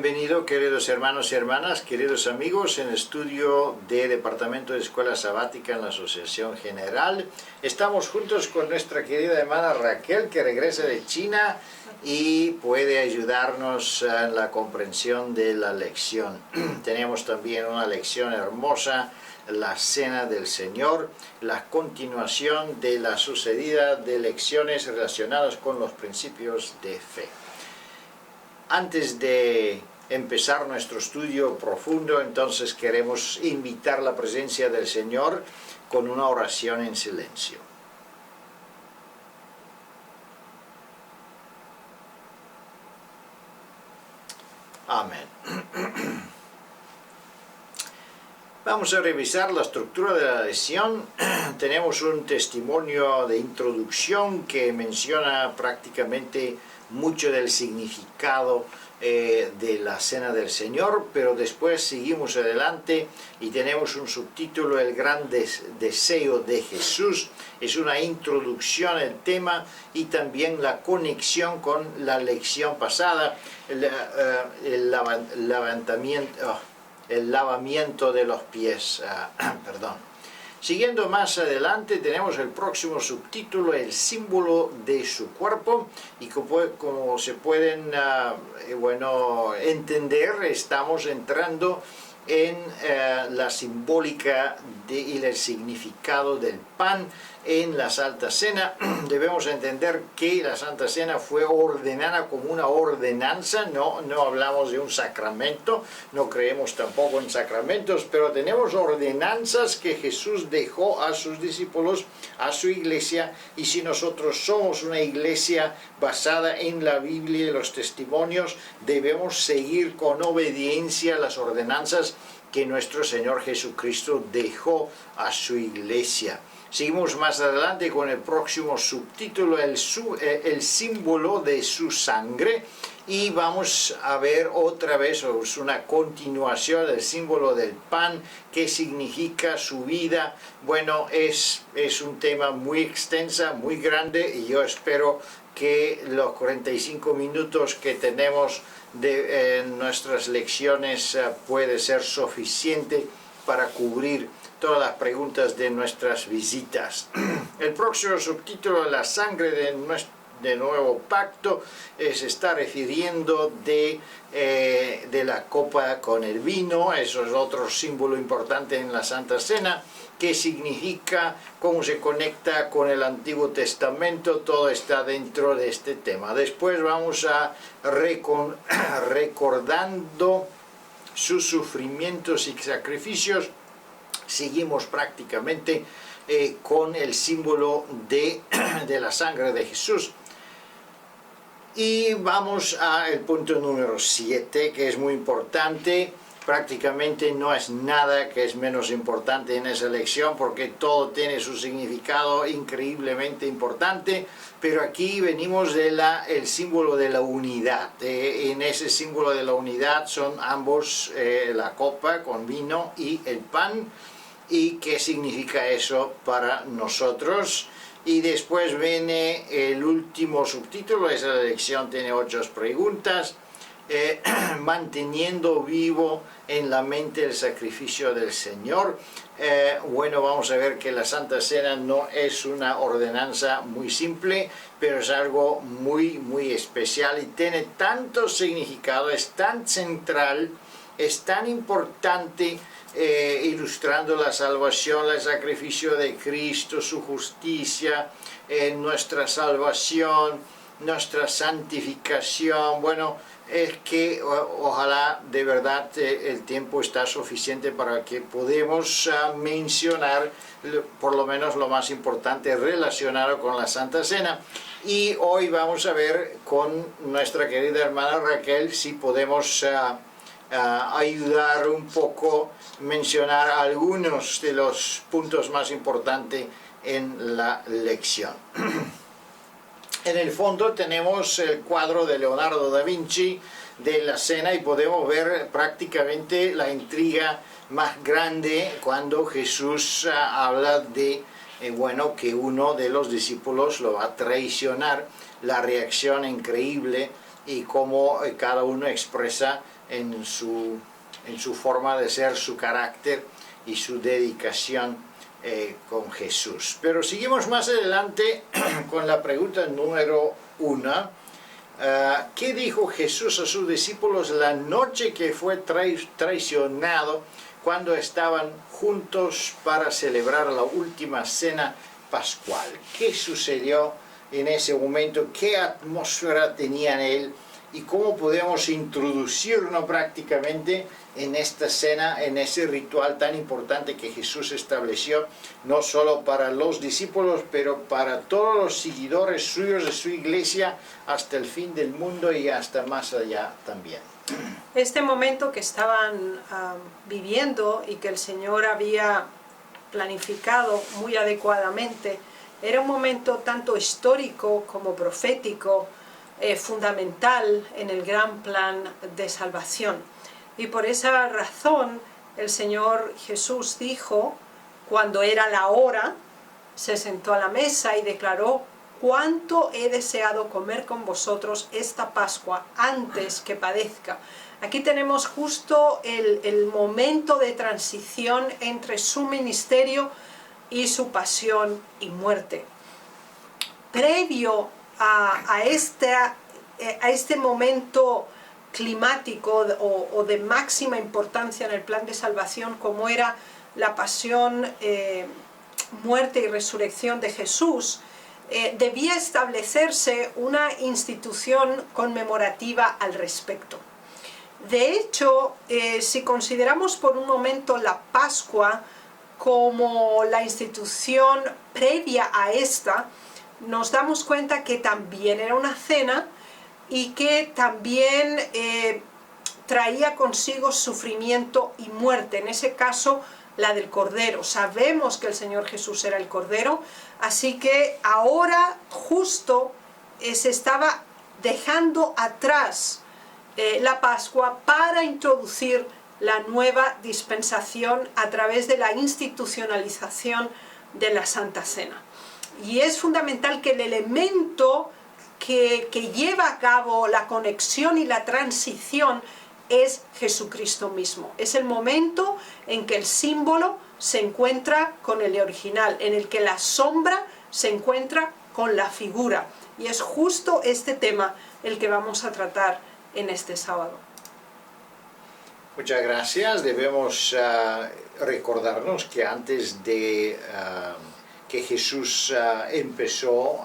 Bienvenido, queridos hermanos y hermanas, queridos amigos, en el estudio de Departamento de Escuela Sabática en la Asociación General. Estamos juntos con nuestra querida hermana Raquel, que regresa de China y puede ayudarnos en la comprensión de la lección. Tenemos también una lección hermosa, la Cena del Señor, la continuación de la sucedida de lecciones relacionadas con los principios de fe. Antes de empezar nuestro estudio profundo, entonces queremos invitar la presencia del Señor con una oración en silencio. Amén. Vamos a revisar la estructura de la lección. Tenemos un testimonio de introducción que menciona prácticamente mucho del significado de la Cena del Señor, pero después seguimos adelante y tenemos un subtítulo, El gran deseo de Jesús. Es una introducción al tema y también la conexión con la lección pasada, el lavamiento de los pies, perdón. Siguiendo más adelante tenemos el próximo subtítulo, el símbolo de su cuerpo, y como se pueden entender, estamos entrando en la simbólica y el significado del pan en la Santa Cena. Debemos entender que la Santa Cena fue ordenada como una ordenanza, no hablamos de un sacramento, no creemos tampoco en sacramentos, pero tenemos ordenanzas que Jesús dejó a sus discípulos, a su iglesia, y si nosotros somos una iglesia basada en la Biblia y los testimonios, debemos seguir con obediencia las ordenanzas que nuestro Señor Jesucristo dejó a su iglesia. Seguimos más adelante con el próximo subtítulo, el símbolo de su sangre, y vamos a ver otra vez, es una continuación del símbolo del pan, qué significa su vida. Bueno, es un tema muy extensa, muy grande, y yo espero que los 45 minutos que tenemos de nuestras lecciones puede ser suficiente para cubrir todas las preguntas de nuestras visitas. El próximo subtítulo, la sangre de nuevo pacto, se está refiriendo de la copa con el vino. Eso es otro símbolo importante en la Santa Cena. ¿Qué significa? ¿Cómo se conecta con el Antiguo Testamento? Todo está dentro de este tema. Después vamos a recordando sus sufrimientos y sacrificios. Seguimos prácticamente con el símbolo de la sangre de Jesús. Y vamos al punto número 7, que es muy importante. Prácticamente no es nada que es menos importante en esa lección, porque todo tiene su significado increíblemente importante, pero aquí venimos del símbolo de la unidad. En ese símbolo de la unidad son ambos, la copa con vino y el pan, y qué significa eso para nosotros. Y después viene el último subtítulo, esa lección tiene 8 preguntas. Manteniendo vivo en la mente el sacrificio del Señor. Vamos a ver que la Santa Cena no es una ordenanza muy simple, pero es algo muy, muy especial y tiene tanto significado, es tan central, es tan importante, ilustrando la salvación, el sacrificio de Cristo, su justicia, nuestra salvación, nuestra santificación. Es que ojalá de verdad el tiempo está suficiente para que podamos mencionar por lo menos lo más importante relacionado con la Santa Cena. Y hoy vamos a ver con nuestra querida hermana Raquel si podemos ayudar un poco, mencionar algunos de los puntos más importantes en la lección. En el fondo tenemos el cuadro de Leonardo da Vinci de la Cena y podemos ver prácticamente la intriga más grande cuando Jesús habla de que uno de los discípulos lo va a traicionar, la reacción increíble y cómo cada uno expresa en su forma de ser, su carácter y su dedicación con Jesús. Pero seguimos más adelante con la pregunta número 1. ¿Qué dijo Jesús a sus discípulos la noche que fue traicionado, cuando estaban juntos para celebrar la última cena pascual? ¿Qué sucedió en ese momento? ¿Qué atmósfera tenía él? ¿Y cómo podemos introducirnos prácticamente en esta cena, en ese ritual tan importante que Jesús estableció, no solo para los discípulos, pero para todos los seguidores suyos de su iglesia, hasta el fin del mundo y hasta más allá también? Este momento que estaban viviendo y que el Señor había planificado muy adecuadamente, era un momento tanto histórico como profético, fundamental en el gran plan de salvación. Y por esa razón el Señor Jesús dijo, cuando era la hora, se sentó a la mesa y declaró: cuánto he deseado comer con vosotros esta Pascua antes que padezca. Aquí tenemos justo el momento de transición entre su ministerio y su pasión y muerte. Previo a este momento climático o de máxima importancia en el plan de salvación, como era la pasión, muerte y resurrección de Jesús, debía establecerse una institución conmemorativa al respecto. De hecho, si consideramos por un momento la Pascua como la institución previa a esta, nos damos cuenta que también era una cena y que también traía consigo sufrimiento y muerte, en ese caso la del Cordero. Sabemos que el Señor Jesús era el Cordero, así que ahora justo se estaba dejando atrás la Pascua para introducir la nueva dispensación a través de la institucionalización de la Santa Cena. Y es fundamental que el elemento que lleva a cabo la conexión y la transición es Jesucristo mismo. Es el momento en que el símbolo se encuentra con el original, en el que la sombra se encuentra con la figura. Y es justo este tema el que vamos a tratar en este sábado. Muchas gracias. Debemos recordarnos que antes de que Jesús empezó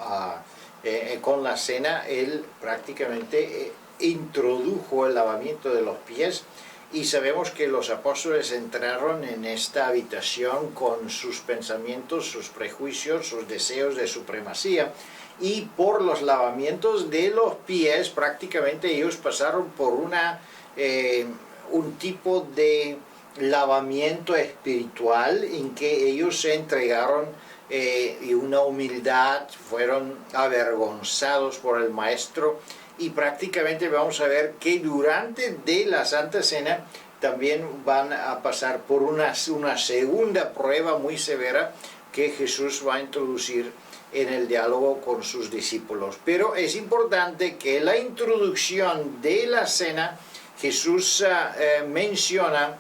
con la cena, él prácticamente introdujo el lavamiento de los pies, y sabemos que los apóstoles entraron en esta habitación con sus pensamientos, sus prejuicios, sus deseos de supremacía, y por los lavamientos de los pies prácticamente ellos pasaron por un tipo de lavamiento espiritual en que ellos se entregaron y una humildad, fueron avergonzados por el Maestro, y prácticamente vamos a ver que durante de la Santa Cena también van a pasar por una segunda prueba muy severa que Jesús va a introducir en el diálogo con sus discípulos. Pero es importante que la introducción de la cena, Jesús menciona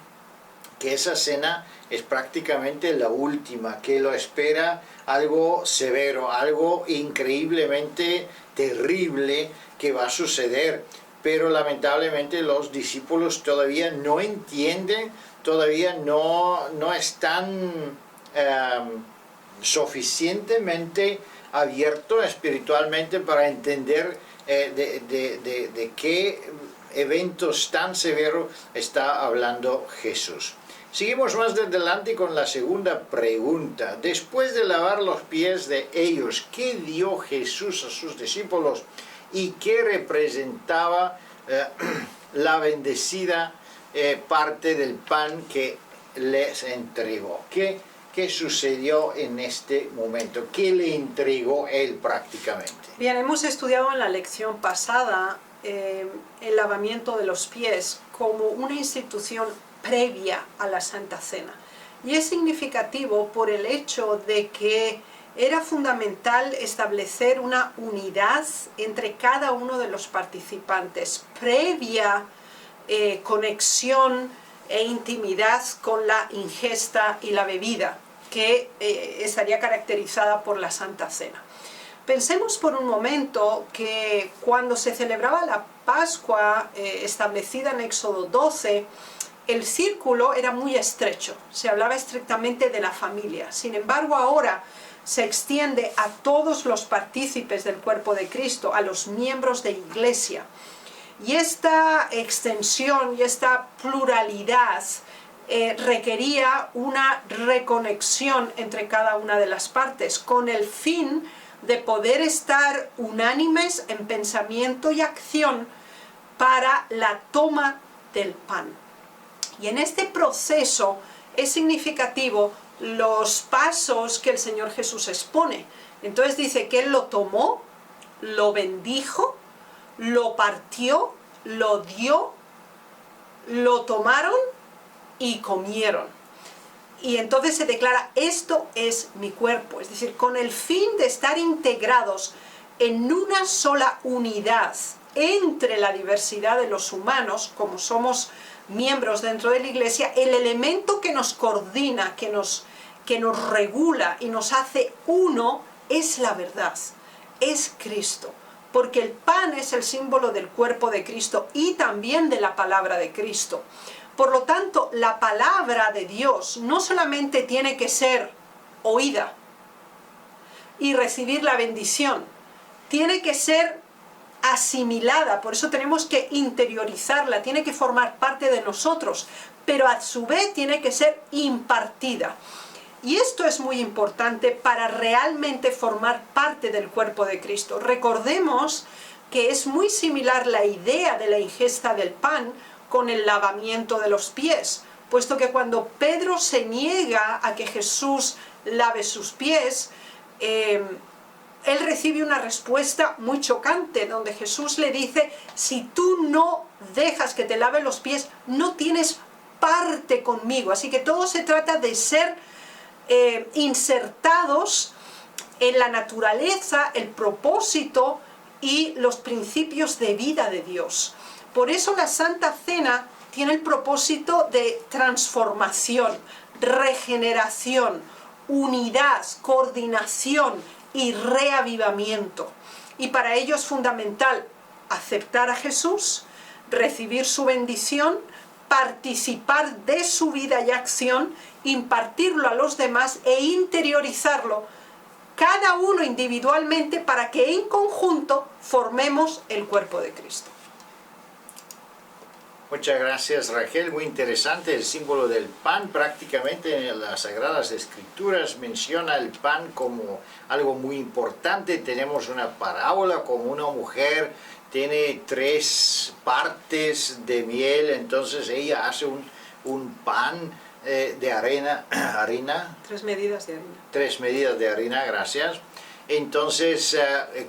que esa cena es prácticamente la última, que lo espera algo severo, algo increíblemente terrible que va a suceder. Pero lamentablemente los discípulos todavía no entienden, todavía no están suficientemente abiertos espiritualmente para entender de qué eventos tan severos está hablando Jesús. Seguimos más adelante con la segunda pregunta. Después de lavar los pies de ellos, ¿qué dio Jesús a sus discípulos y qué representaba la bendecida parte del pan que les entregó? ¿Qué sucedió en este momento? ¿Qué le entregó él prácticamente? Bien, hemos estudiado en la lección pasada el lavamiento de los pies como una institución previa a la Santa Cena. Y es significativo por el hecho de que era fundamental establecer una unidad entre cada uno de los participantes previa conexión e intimidad con la ingesta y la bebida, que estaría caracterizada por la Santa Cena. Pensemos por un momento que cuando se celebraba la Pascua establecida en Éxodo 12, el círculo era muy estrecho, se hablaba estrictamente de la familia. Sin embargo, ahora se extiende a todos los partícipes del cuerpo de Cristo, a los miembros de Iglesia. Y esta extensión y esta pluralidad requería una reconexión entre cada una de las partes, con el fin de poder estar unánimes en pensamiento y acción para la toma del pan. Y en este proceso es significativo los pasos que el Señor Jesús expone. Entonces dice que Él lo tomó, lo bendijo, lo partió, lo dio, lo tomaron y comieron. Y entonces se declara, esto es mi cuerpo, es decir, con el fin de estar integrados en una sola unidad entre la diversidad de los humanos, como somos miembros dentro de la Iglesia, el elemento que nos coordina, que nos regula y nos hace uno es la verdad, es Cristo. Porque el pan es el símbolo del cuerpo de Cristo y también de la palabra de Cristo. Por lo tanto, la palabra de Dios no solamente tiene que ser oída y recibir la bendición, tiene que ser asimilada, por eso tenemos que interiorizarla, tiene que formar parte de nosotros, pero a su vez tiene que ser impartida. Y esto es muy importante para realmente formar parte del cuerpo de Cristo. Recordemos que es muy similar la idea de la ingesta del pan con el lavamiento de los pies, puesto que cuando Pedro se niega a que Jesús lave sus pies, él recibe una respuesta muy chocante, donde Jesús le dice, si tú no dejas que te lave los pies, no tienes parte conmigo. Así que todo se trata de ser insertados en la naturaleza, el propósito y los principios de vida de Dios. Por eso la Santa Cena tiene el propósito de transformación, regeneración, unidad, coordinación y reavivamiento. Y para ello es fundamental aceptar a Jesús, recibir su bendición, participar de su vida y acción, impartirlo a los demás e interiorizarlo, cada uno individualmente, para que en conjunto formemos el cuerpo de Cristo. Muchas gracias, Raquel. Muy interesante el símbolo del pan. Prácticamente en las Sagradas Escrituras menciona el pan como algo muy importante. Tenemos una parábola como una mujer tiene 3 partes de miel, entonces ella hace un pan de harina. 3 medidas de harina. 3 medidas de harina, gracias. Entonces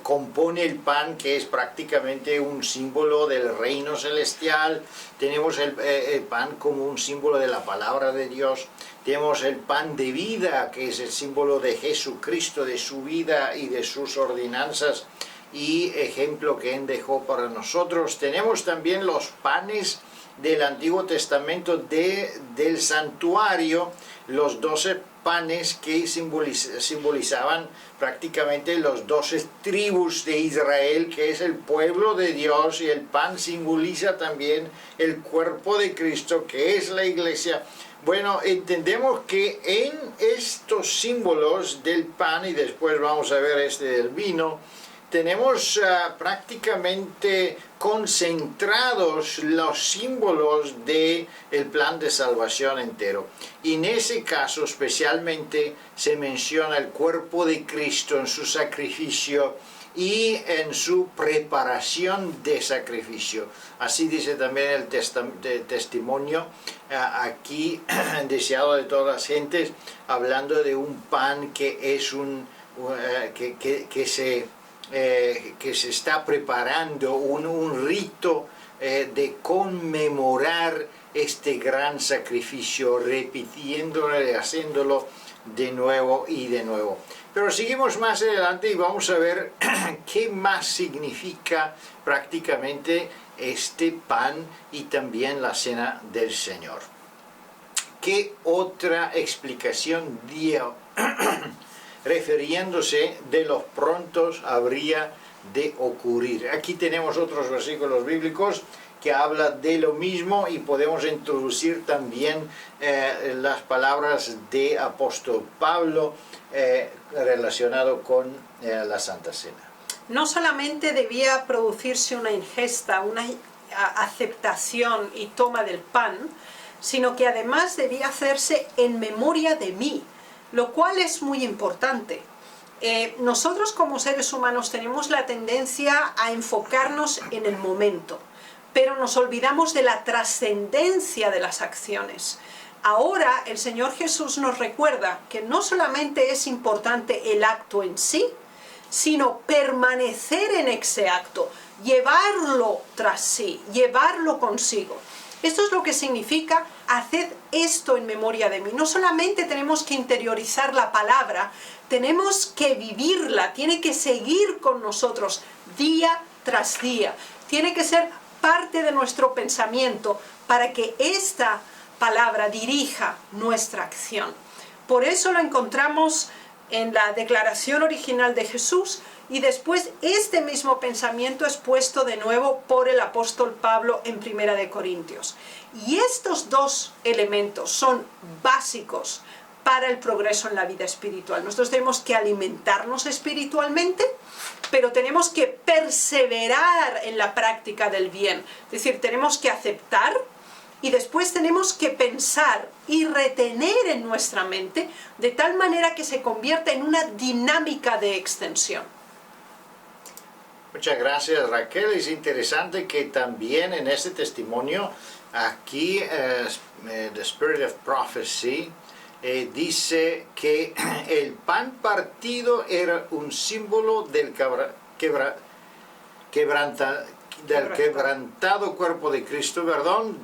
compone el pan, que es prácticamente un símbolo del reino celestial. Tenemos el pan como un símbolo de la palabra de Dios. Tenemos el pan de vida, que es el símbolo de Jesucristo, de su vida y de sus ordenanzas y ejemplo que Él dejó para nosotros. Tenemos también los panes del Antiguo Testamento del santuario, los 12 panes que simbolizaban prácticamente los 12 tribus de Israel, que es el pueblo de Dios, y el pan simboliza también el cuerpo de Cristo, que es la iglesia. Bueno, entendemos que en estos símbolos del pan, y después vamos a ver este del vino, tenemos prácticamente concentrados los símbolos del plan de salvación entero. Y en ese caso especialmente se menciona el cuerpo de Cristo en su sacrificio y en su preparación de sacrificio. Así dice también el testimonio aquí deseado de todas las gentes, hablando de un pan que es que se está preparando un rito de conmemorar este gran sacrificio, repitiéndolo y haciéndolo de nuevo y de nuevo. Pero seguimos más adelante y vamos a ver qué más significa prácticamente este pan y también la cena del Señor. ¿Qué otra explicación dio refiriéndose de los prontos habría de ocurrir? Aquí tenemos otros versículos bíblicos que hablan de lo mismo y podemos introducir también las palabras de apóstol Pablo relacionado con la Santa Cena. No solamente debía producirse una ingesta, una aceptación y toma del pan, sino que además debía hacerse en memoria de mí, lo cual es muy importante. Nosotros como seres humanos tenemos la tendencia a enfocarnos en el momento, pero nos olvidamos de la trascendencia de las acciones. Ahora el Señor Jesús nos recuerda que no solamente es importante el acto en sí, sino permanecer en ese acto, llevarlo tras sí, llevarlo consigo. Esto es lo que significa haced esto en memoria de mí. No solamente tenemos que interiorizar la palabra, tenemos que vivirla, tiene que seguir con nosotros día tras día. Tiene que ser parte de nuestro pensamiento para que esta palabra dirija nuestra acción. Por eso lo encontramos en la declaración original de Jesús y después este mismo pensamiento es puesto de nuevo por el apóstol Pablo en 1 Corintios. Y estos dos elementos son básicos para el progreso en la vida espiritual. Nosotros tenemos que alimentarnos espiritualmente, pero tenemos que perseverar en la práctica del bien. Es decir, tenemos que aceptar y después tenemos que pensar y retener en nuestra mente de tal manera que se convierta en una dinámica de extensión. Muchas gracias, Raquel. Es interesante que también en este testimonio, aquí, The Spirit of Prophecy, dice que el pan partido era un símbolo del quebrantado cuerpo de Cristo,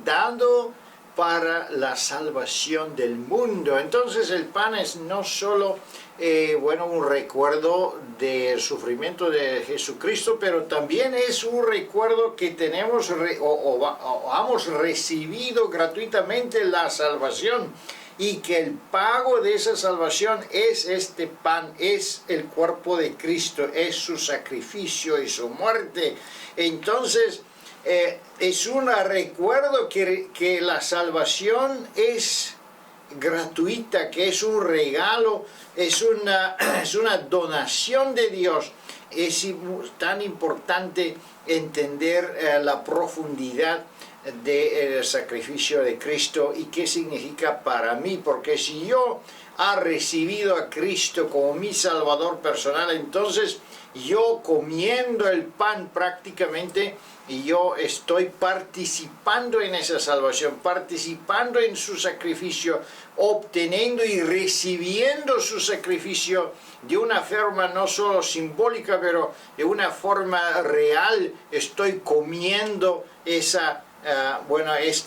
dado para la salvación del mundo. Entonces el pan es no solo un recuerdo del sufrimiento de Jesucristo, pero también es un recuerdo que tenemos hemos recibido gratuitamente la salvación, y que el pago de esa salvación es este pan, es el cuerpo de Cristo, es su sacrificio y su muerte. Entonces es un recuerdo que la salvación es gratuita, que es un regalo, es una donación de Dios. Es tan importante entender la profundidad del sacrificio de Cristo y qué significa para mí, porque si yo he recibido a Cristo como mi Salvador personal, entonces yo comiendo el pan prácticamente, y yo estoy participando en esa salvación, participando en su sacrificio, obteniendo y recibiendo su sacrificio de una forma no solo simbólica, pero de una forma real. Estoy comiendo esta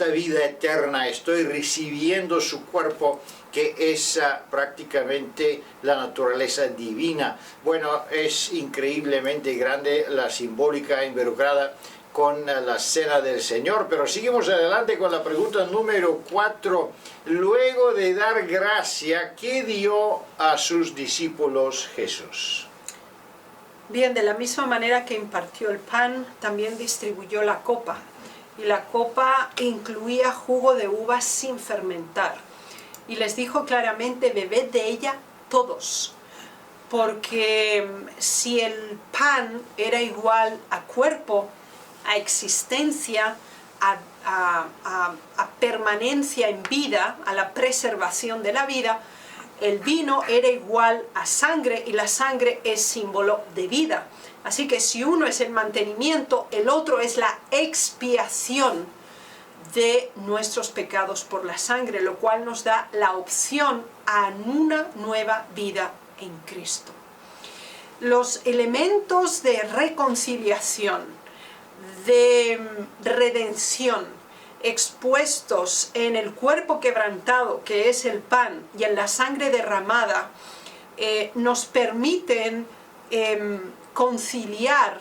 vida eterna, estoy recibiendo su cuerpo, que es prácticamente la naturaleza divina. Bueno, es increíblemente grande la simbólica involucrada con la cena del Señor, pero seguimos adelante con la pregunta número 4. Luego de dar gracia, ¿qué dio a sus discípulos Jesús? Bien, de la misma manera que impartió el pan, también distribuyó la copa. Y la copa incluía jugo de uvas sin fermentar. Y les dijo claramente, bebed de ella todos. Porque si el pan era igual a cuerpo, a existencia, a permanencia en vida, a la preservación de la vida, el vino era igual a sangre, y la sangre es símbolo de vida. Así que si uno es el mantenimiento, el otro es la expiación de nuestros pecados por la sangre, lo cual nos da la opción a una nueva vida en Cristo. Los elementos de reconciliación, de redención, expuestos en el cuerpo quebrantado, que es el pan, y en la sangre derramada, nos permiten conciliar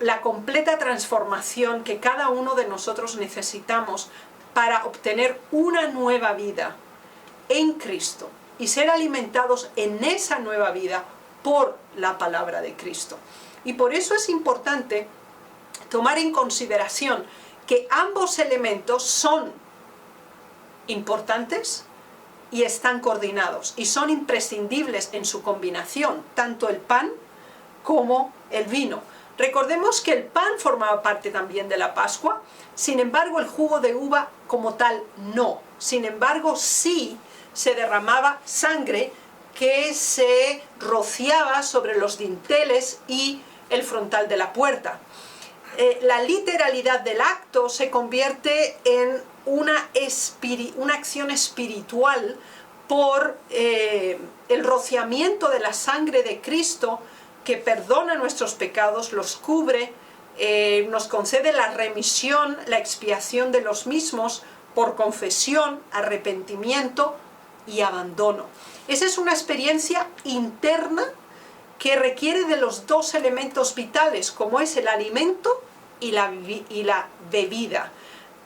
la completa transformación que cada uno de nosotros necesitamos para obtener una nueva vida en Cristo y ser alimentados en esa nueva vida por la palabra de Cristo. Y por eso es importante tomar en consideración que ambos elementos son importantes y están coordinados y son imprescindibles en su combinación, tanto el pan como el vino. Recordemos que el pan formaba parte también de la Pascua, sin embargo el jugo de uva como tal no. Sin embargo sí se derramaba sangre que se rociaba sobre los dinteles y el frontal de la puerta. La literalidad del acto se convierte en una acción espiritual por el rociamiento de la sangre de Cristo, que perdona nuestros pecados, los cubre, nos concede la remisión, la expiación de los mismos por confesión, arrepentimiento y abandono. Esa es una experiencia interna que requiere de los dos elementos vitales, como es el alimento y la bebida.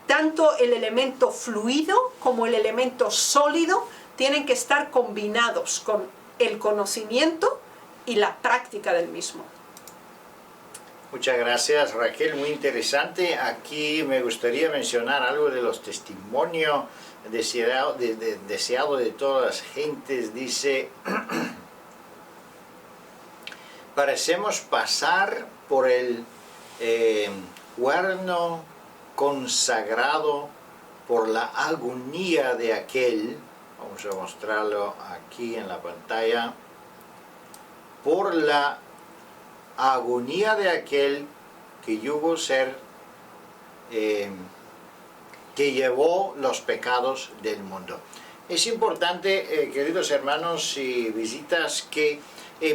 Tanto el elemento fluido como el elemento sólido tienen que estar combinados con el conocimiento y la práctica del mismo. Muchas gracias, Raquel, muy interesante. Aquí me gustaría mencionar algo de los testimonios deseado de todas las gentes. Dice: parecemos pasar por el cuerno consagrado por la agonía de aquel, vamos a mostrarlo aquí en la pantalla, por la agonía de aquel que llegó a ser, que llevó los pecados del mundo. Es importante, queridos hermanos y visitas, que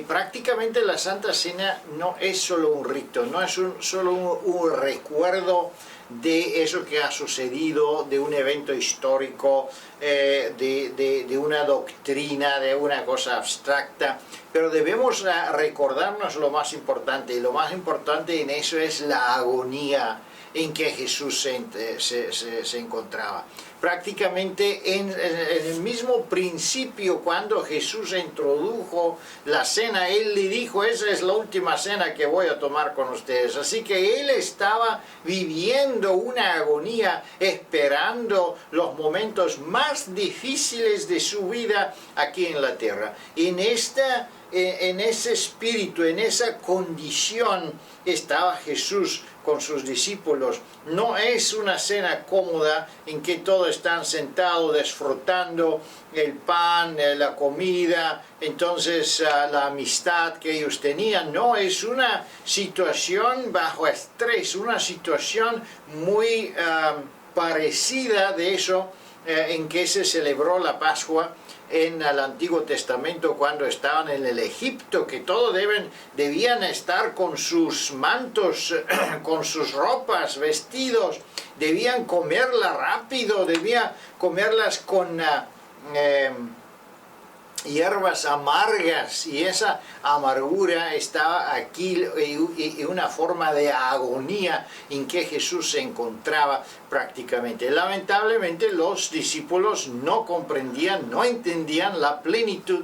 prácticamente la Santa Cena no es solo un rito, no es solo un recuerdo de eso que ha sucedido, de un evento histórico, de una doctrina, de una cosa abstracta, pero debemos recordarnos lo más importante, y lo más importante en eso es la agonía en que Jesús se encontraba. Prácticamente en el mismo principio, cuando Jesús introdujo la cena, Él le dijo: esa es la última cena que voy a tomar con ustedes. Así que Él estaba viviendo una agonía, esperando los momentos más difíciles de su vida aquí en la tierra. En ese espíritu, en esa condición estaba Jesús con sus discípulos. No es una cena cómoda en que todos están sentados disfrutando el pan, la comida, entonces la amistad que ellos tenían. No, es una situación bajo estrés, una situación muy parecida de eso en que se celebró la Pascua en el Antiguo Testamento, cuando estaban en el Egipto, que todos debían estar con sus mantos, con sus ropas, vestidos, debían comerla rápido, debían comerlas con hierbas amargas, y esa amargura estaba aquí, y una forma de agonía en que Jesús se encontraba prácticamente. Lamentablemente los discípulos no comprendían, no entendían la plenitud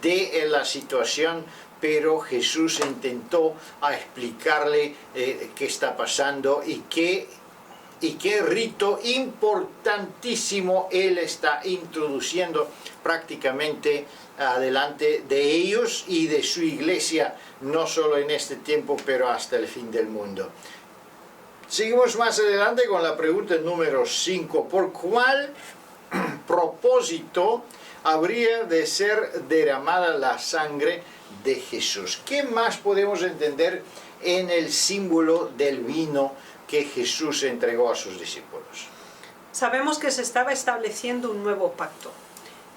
de la situación, pero Jesús intentó explicarle qué está pasando y qué rito importantísimo Él está introduciendo prácticamente adelante de ellos y de su iglesia, no solo en este tiempo, pero hasta el fin del mundo. Seguimos más adelante con la pregunta número 5. ¿Por cuál propósito habría de ser derramada la sangre de Jesús? ¿Qué más podemos entender en el símbolo del vino que Jesús entregó a sus discípulos? Sabemos que se estaba estableciendo un nuevo pacto,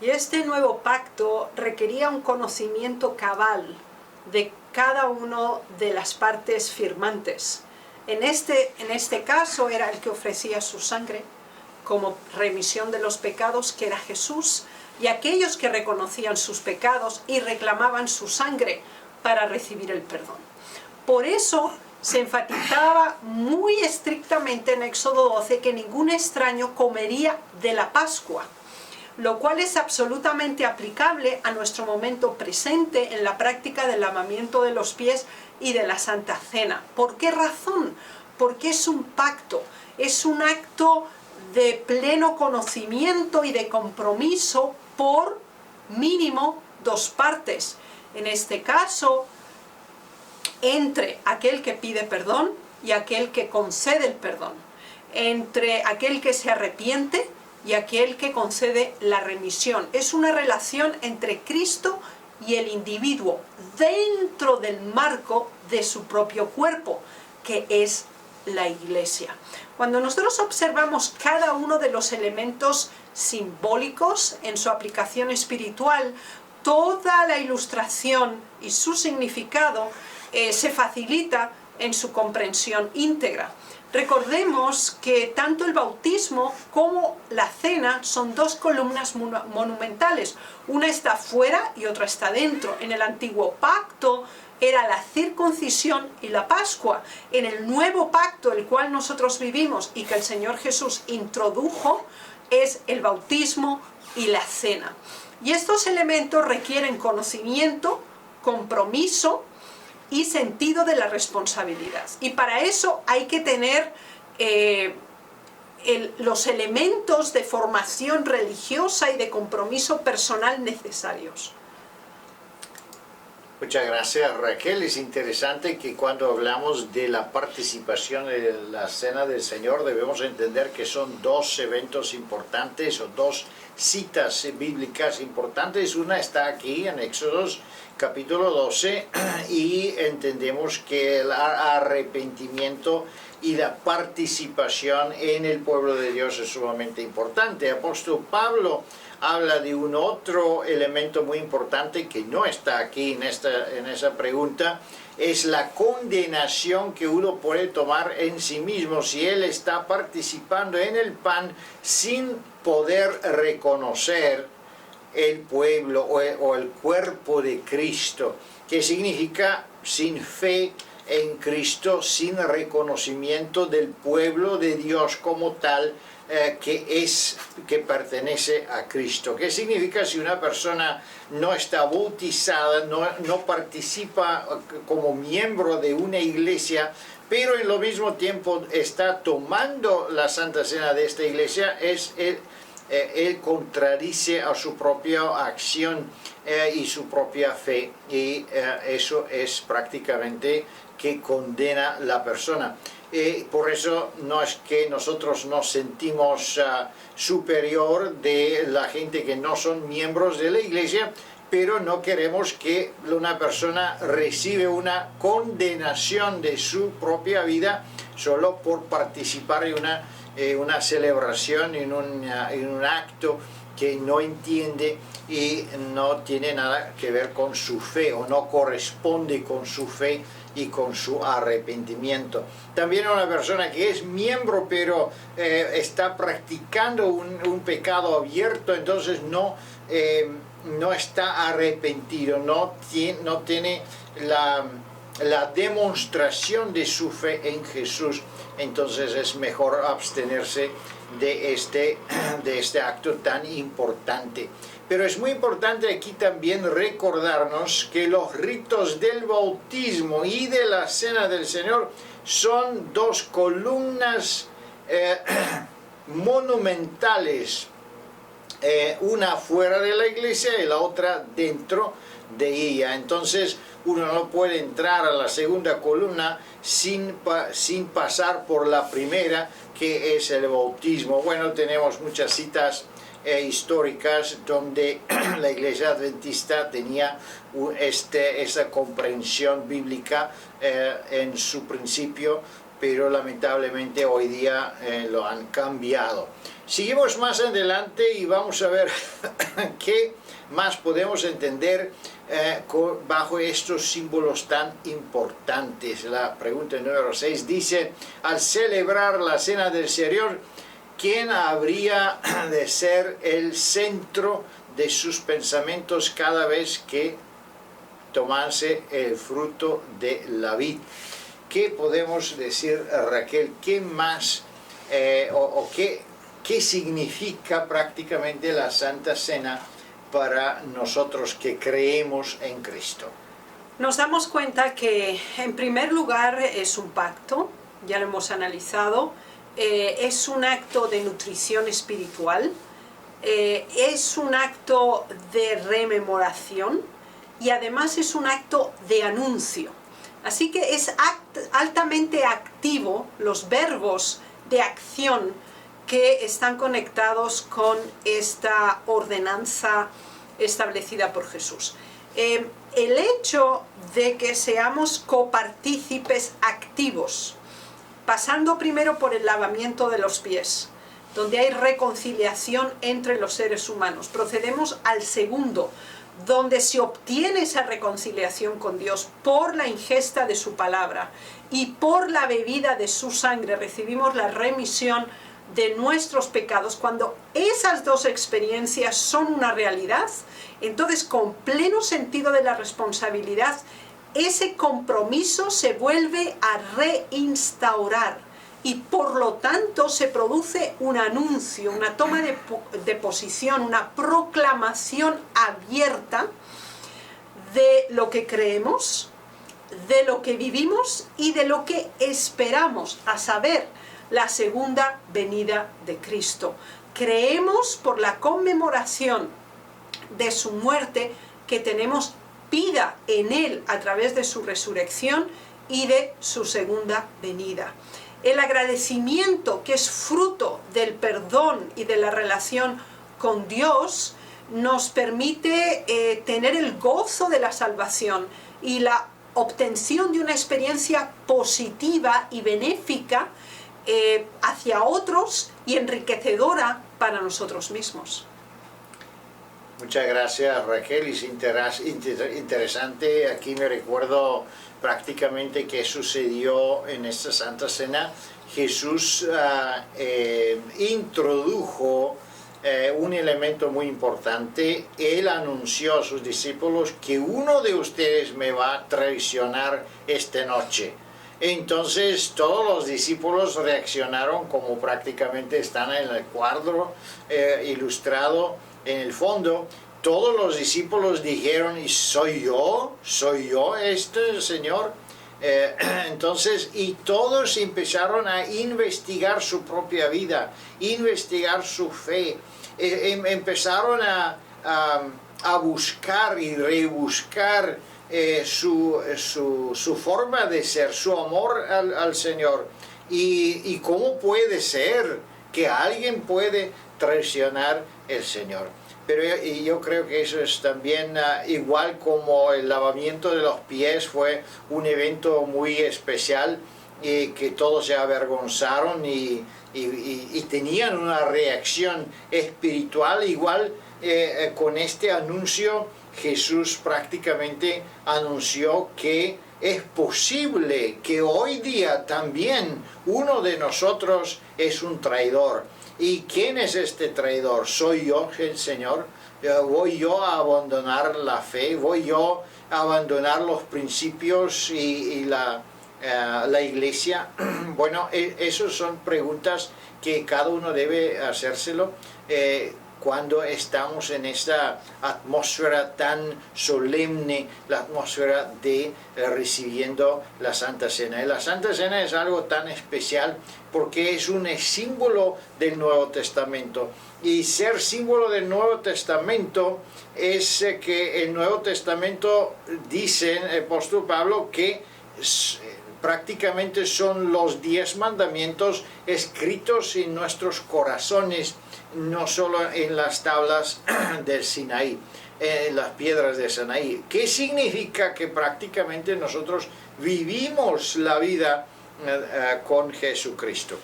y este nuevo pacto requería un conocimiento cabal de cada una de las partes firmantes. En este caso era el que ofrecía su sangre como remisión de los pecados, que era Jesús, y aquellos que reconocían sus pecados y reclamaban su sangre para recibir el perdón. Por eso se enfatizaba muy estrictamente en Éxodo 12 que ningún extraño comería de la Pascua, lo cual es absolutamente aplicable a nuestro momento presente en la práctica del lavamiento de los pies y de la Santa Cena. ¿Por qué razón? Porque es un pacto, es un acto de pleno conocimiento y de compromiso por mínimo dos partes. En este caso, entre aquel que pide perdón y aquel que concede el perdón, entre aquel que se arrepiente y aquel que concede la remisión. Es una relación entre Cristo y el individuo dentro del marco de su propio cuerpo, que es la Iglesia. Cuando nosotros observamos cada uno de los elementos simbólicos en su aplicación espiritual, toda la ilustración y su significado se facilita en su comprensión íntegra. Recordemos que tanto el bautismo como la cena son dos columnas monumentales. Una está fuera y otra está dentro. En el antiguo pacto era la circuncisión y la Pascua. En el nuevo pacto, el cual nosotros vivimos y que el Señor Jesús introdujo, es el bautismo y la cena. Y estos elementos requieren conocimiento, compromiso y sentido de la responsabilidad. Y para eso hay que tener los elementos de formación religiosa y de compromiso personal necesarios. Muchas gracias, Raquel. Es interesante que cuando hablamos de la participación en la Cena del Señor debemos entender que son dos eventos importantes o dos citas bíblicas importantes. Una está aquí en Éxodo capítulo 12 y entendemos que el arrepentimiento y la participación en el pueblo de Dios es sumamente importante. El apóstol Pablo habla de un otro elemento muy importante que no está aquí en esa pregunta, es la condenación que uno puede tomar en sí mismo si él está participando en el pan sin poder reconocer el pueblo o el cuerpo de Cristo, que significa sin fe en Cristo, sin reconocimiento del pueblo de Dios como tal, que pertenece a Cristo. ¿Qué significa si una persona no está bautizada, no participa como miembro de una iglesia, pero en lo mismo tiempo está tomando la Santa Cena de esta iglesia? Él contradice a su propia acción y su propia fe, y eso es prácticamente que condena la persona. Por eso no es que nosotros nos sentimos superior de la gente que no son miembros de la iglesia, pero no queremos que una persona reciba una condenación de su propia vida solo por participar en una celebración, en un acto que no entiende y no tiene nada que ver con su fe o no corresponde con su fe y con su arrepentimiento. También una persona que es miembro pero está practicando un pecado abierto, entonces no está arrepentido, no tiene la demostración de su fe en Jesús, entonces es mejor abstenerse de este acto tan importante. Pero es muy importante aquí también recordarnos que los ritos del bautismo y de la Cena del Señor son dos columnas monumentales, una fuera de la iglesia y la otra dentro de ella. Entonces uno no puede entrar a la segunda columna sin pasar por la primera, que es el bautismo. Bueno, tenemos muchas citas históricas donde la iglesia adventista tenía esa comprensión bíblica en su principio, pero lamentablemente hoy día lo han cambiado. Seguimos más adelante y vamos a ver qué más podemos entender bajo estos símbolos tan importantes. La pregunta número 6 dice: al celebrar la Cena del Señor, ¿quién habría de ser el centro de sus pensamientos cada vez que tomase el fruto de la vid? ¿qué podemos decir, Raquel? ¿Qué más qué significa prácticamente la Santa Cena para nosotros que creemos en Cristo? Nos damos cuenta que en primer lugar es un pacto, ya lo hemos analizado, es un acto de nutrición espiritual, es un acto de rememoración y además es un acto de anuncio. Así que es altamente activo los verbos de acción que están conectados con esta ordenanza establecida por Jesús. El hecho de que seamos copartícipes activos, pasando primero por el lavamiento de los pies, donde hay reconciliación entre los seres humanos. Procedemos al segundo, donde se obtiene esa reconciliación con Dios por la ingesta de su palabra y por la bebida de su sangre. Recibimos la remisión de nuestros pecados. Cuando esas dos experiencias son una realidad, entonces con pleno sentido de la responsabilidad, ese compromiso se vuelve a reinstaurar y por lo tanto se produce un anuncio, una toma de posición, una proclamación abierta de lo que creemos, de lo que vivimos y de lo que esperamos, a saber, la segunda venida de Cristo. Creemos por la conmemoración de su muerte que tenemos vida en Él a través de su resurrección y de su segunda venida. El agradecimiento, que es fruto del perdón y de la relación con Dios, nos permite tener el gozo de la salvación y la obtención de una experiencia positiva y benéfica hacia otros y enriquecedora para nosotros mismos. Muchas gracias, Raquel. Es interesante. Aquí me recuerdo prácticamente qué sucedió en esta Santa Cena. Jesús introdujo un elemento muy importante. Él anunció a sus discípulos que uno de ustedes me va a traicionar esta noche. Entonces todos los discípulos reaccionaron como prácticamente están en el cuadro ilustrado en el fondo. Todos los discípulos dijeron, ¿y soy yo este Señor? Entonces, y todos empezaron a investigar su propia vida, investigar su fe, empezaron a buscar y rebuscar su forma de ser, su amor al Señor. Y cómo puede ser que alguien puede traicionar al Señor. Pero yo creo que eso es también igual como el lavamiento de los pies fue un evento muy especial, que todos se avergonzaron y tenían una reacción espiritual. Igual con este anuncio Jesús prácticamente anunció que es posible que hoy día también uno de nosotros es un traidor. ¿Y quién es este traidor? ¿Soy yo, el Señor? ¿Voy yo a abandonar la fe? ¿Voy yo a abandonar los principios y la iglesia? Bueno, esas son preguntas que cada uno debe hacérselo cuando estamos en esta atmósfera tan solemne, la atmósfera de recibiendo la Santa Cena. Y la Santa Cena es algo tan especial porque es un símbolo del Nuevo Testamento. Y ser símbolo del Nuevo Testamento es que el Nuevo Testamento, dice el apóstol Pablo, que prácticamente son los 10 mandamientos escritos en nuestros corazones, no solo en las tablas del Sinaí, en las piedras de Sinaí. ¿Qué significa? Que prácticamente nosotros vivimos la vida con Jesucristo.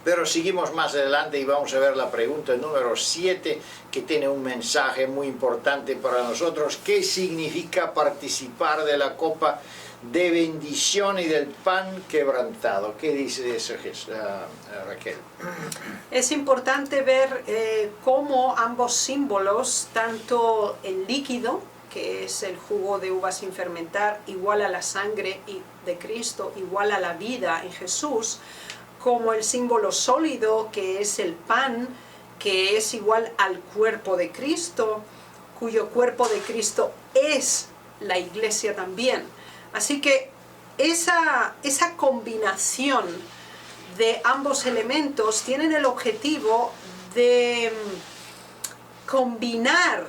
Pero seguimos más adelante y vamos a ver la pregunta número 7, que tiene un mensaje muy importante para nosotros. ¿Qué significa participar de la copa de bendición y del pan quebrantado? ¿Qué dice de eso, Raquel? Es importante ver cómo ambos símbolos, tanto el líquido que es el jugo de uva sin fermentar, igual a la sangre de Cristo, igual a la vida en Jesús, como el símbolo sólido, que es el pan, que es igual al cuerpo de Cristo, cuyo cuerpo de Cristo es la iglesia también. Así que esa combinación de ambos elementos tienen el objetivo de combinar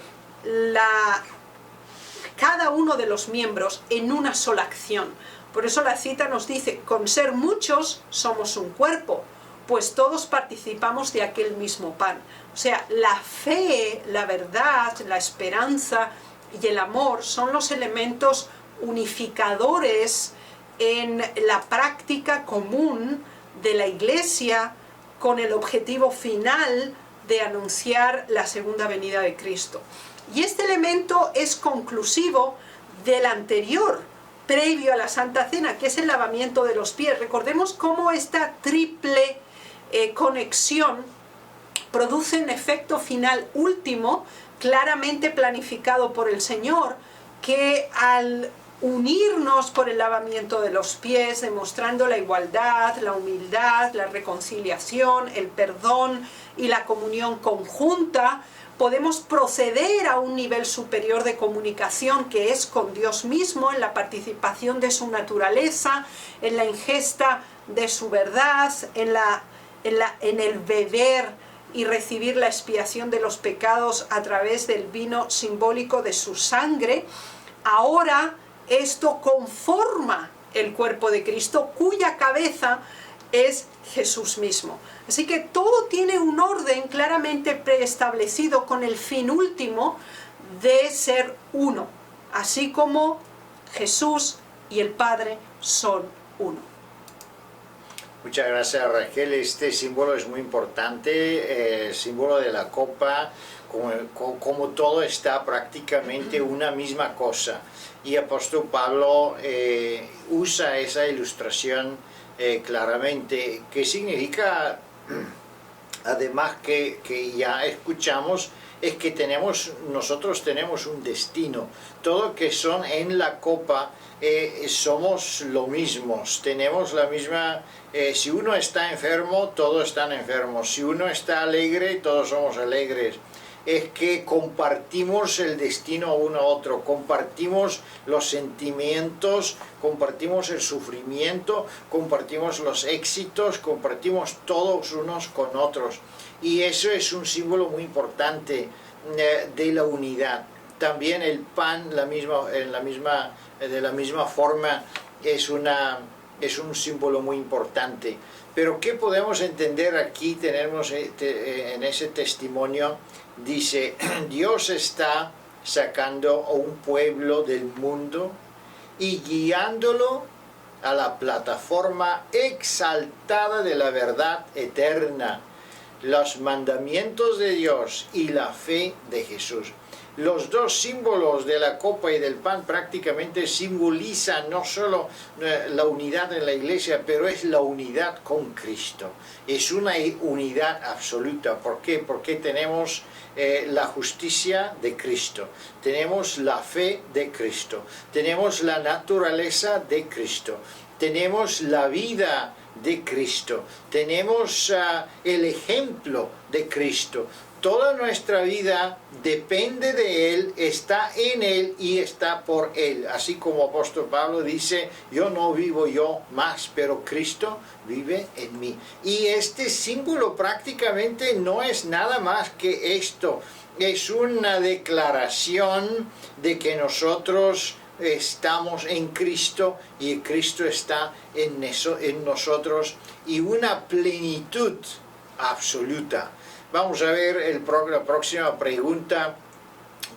cada uno de los miembros en una sola acción. Por eso la cita nos dice, con ser muchos somos un cuerpo, pues todos participamos de aquel mismo pan. O sea, la fe, la verdad, la esperanza y el amor son los elementos unificadores en la práctica común de la Iglesia, con el objetivo final de anunciar la segunda venida de Cristo. Y este elemento es conclusivo del anterior, previo a la Santa Cena, que es el lavamiento de los pies. Recordemos cómo esta triple conexión produce un efecto final último, claramente planificado por el Señor, que al unirnos por el lavamiento de los pies, demostrando la igualdad, la humildad, la reconciliación, el perdón y la comunión conjunta, podemos proceder a un nivel superior de comunicación, que es con Dios mismo, en la participación de su naturaleza, en la ingesta de su verdad, en el beber y recibir la expiación de los pecados a través del vino simbólico de su sangre. Ahora esto conforma el cuerpo de Cristo, cuya cabeza es Jesús mismo. Así que todo tiene un orden claramente preestablecido, con el fin último de ser uno, así como Jesús y el Padre son uno. Muchas gracias, Raquel. Este símbolo es muy importante, el símbolo de la copa, como todo está prácticamente una misma cosa. Y apóstol Pablo usa esa ilustración claramente, que significa, además que ya escuchamos, es que nosotros tenemos un destino. Todo que son en la copa somos lo mismo, tenemos la misma. Si uno está enfermo, todos están enfermos. Si uno está alegre, todos somos alegres. Es que compartimos el destino uno a otro, compartimos los sentimientos, compartimos el sufrimiento, compartimos los éxitos, compartimos todos unos con otros. Y eso es un símbolo muy importante de la unidad. También el pan, de la misma forma, es un símbolo muy importante. Pero ¿qué podemos entender aquí? Tenemos en ese testimonio, dice, Dios está sacando a un pueblo del mundo y guiándolo a la plataforma exaltada de la verdad eterna, los mandamientos de Dios y la fe de Jesús. Los dos símbolos de la copa y del pan prácticamente simbolizan no solo la unidad en la iglesia, pero es la unidad con Cristo. Es una unidad absoluta. ¿Por qué? Porque tenemos la justicia de Cristo, tenemos la fe de Cristo, tenemos la naturaleza de Cristo, tenemos la vida de Cristo, tenemos el ejemplo de Cristo. Toda nuestra vida depende de Él, está en Él y está por Él. Así como apóstol Pablo dice, yo no vivo yo más, pero Cristo vive en mí. Y este símbolo prácticamente no es nada más que esto. Es una declaración de que nosotros estamos en Cristo y Cristo está en nosotros, y una plenitud absoluta. Vamos a ver la próxima pregunta,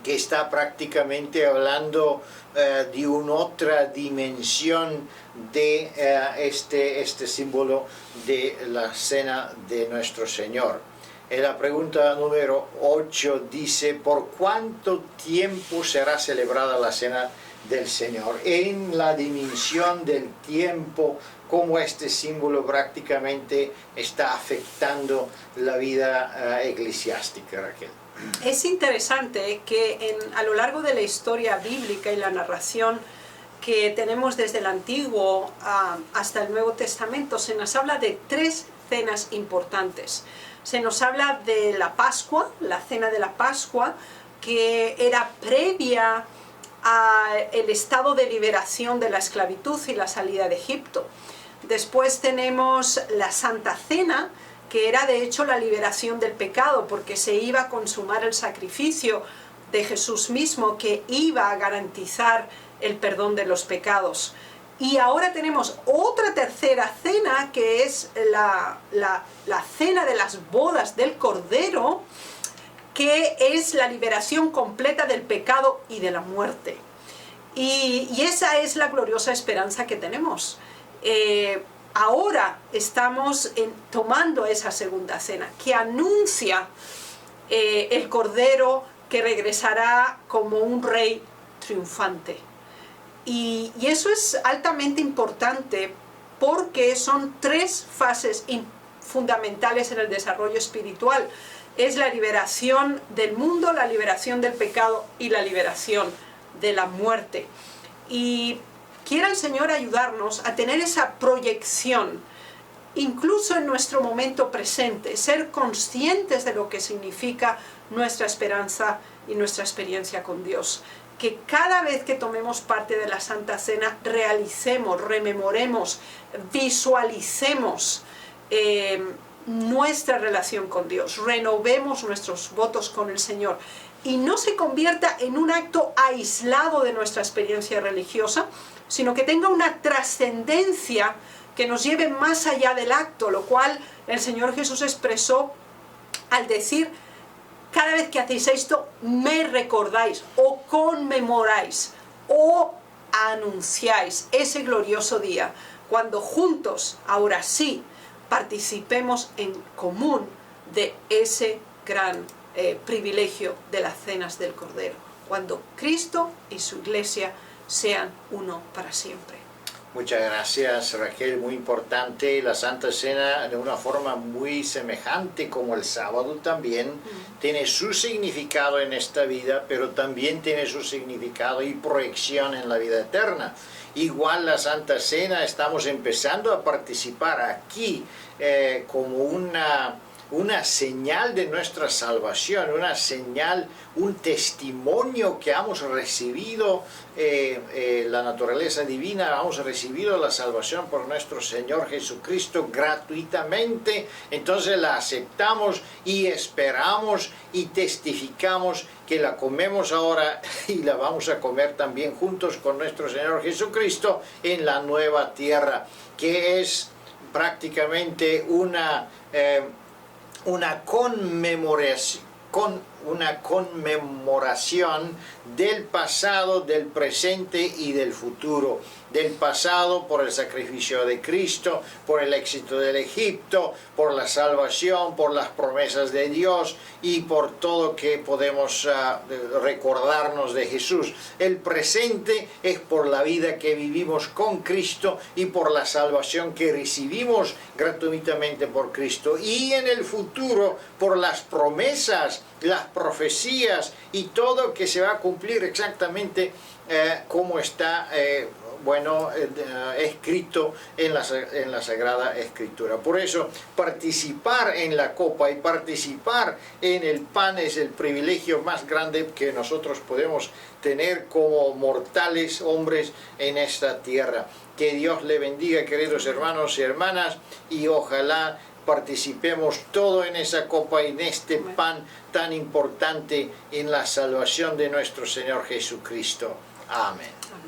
que está prácticamente hablando de una otra dimensión de este símbolo de la cena de nuestro Señor. La pregunta número 8 dice, ¿por cuánto tiempo será celebrada la cena del Señor? En la dimensión del tiempo, cómo este símbolo prácticamente está afectando la vida eclesiástica, Raquel. Es interesante que a lo largo de la historia bíblica y la narración que tenemos desde el Antiguo hasta el Nuevo Testamento, se nos habla de 3 cenas importantes. Se nos habla de la Pascua, la cena de la Pascua, que era previa al estado de liberación de la esclavitud y la salida de Egipto. Después tenemos la Santa Cena, que era de hecho la liberación del pecado, porque se iba a consumar el sacrificio de Jesús mismo, que iba a garantizar el perdón de los pecados. Y ahora tenemos otra tercera cena, que es la cena de las bodas del Cordero, que es la liberación completa del pecado y de la muerte. Y esa es la gloriosa esperanza que tenemos. Ahora estamos tomando esa segunda cena, que anuncia el Cordero que regresará como un rey triunfante. Y eso es altamente importante, porque son 3 fases fundamentales en el desarrollo espiritual. Es la liberación del mundo, la liberación del pecado y la liberación de la muerte. Y quiera el Señor ayudarnos a tener esa proyección, incluso en nuestro momento presente, ser conscientes de lo que significa nuestra esperanza y nuestra experiencia con Dios. Que cada vez que tomemos parte de la Santa Cena, realicemos, rememoremos, visualicemos nuestra relación con Dios, renovemos nuestros votos con el Señor, y no se convierta en un acto aislado de nuestra experiencia religiosa, sino que tenga una trascendencia que nos lleve más allá del acto, lo cual el Señor Jesús expresó al decir: cada vez que hacéis esto, me recordáis, o conmemoráis, o anunciáis ese glorioso día, cuando juntos, ahora sí, participemos en común de ese gran privilegio de las cenas del Cordero, cuando Cristo y su Iglesia sean uno para siempre. Muchas gracias, Raquel. Muy importante la Santa Cena, de una forma muy semejante como el sábado también, tiene su significado en esta vida, pero también tiene su significado y proyección en la vida eterna. Igual la Santa Cena, estamos empezando a participar aquí como una señal de nuestra salvación, una señal, un testimonio que hemos recibido la naturaleza divina, hemos recibido la salvación por nuestro Señor Jesucristo gratuitamente. Entonces la aceptamos y esperamos y testificamos que la comemos ahora y la vamos a comer también juntos con nuestro Señor Jesucristo en la nueva tierra, que es prácticamente una conmemoración del pasado, del presente y del futuro. Del pasado por el sacrificio de Cristo, por el éxito del Egipto, por la salvación, por las promesas de Dios y por todo que podemos recordarnos de Jesús. El presente es por la vida que vivimos con Cristo y por la salvación que recibimos gratuitamente por Cristo. Y en el futuro por las promesas, las profecías y todo que se va a cumplir exactamente como está escrito en la Sagrada Escritura. Por eso participar en la copa y participar en el pan es el privilegio más grande que nosotros podemos tener como mortales hombres en esta tierra. Que Dios le bendiga, queridos hermanos y hermanas, y ojalá participemos todo en esa copa y en este pan tan importante en la salvación de nuestro Señor Jesucristo. Amén. Amén.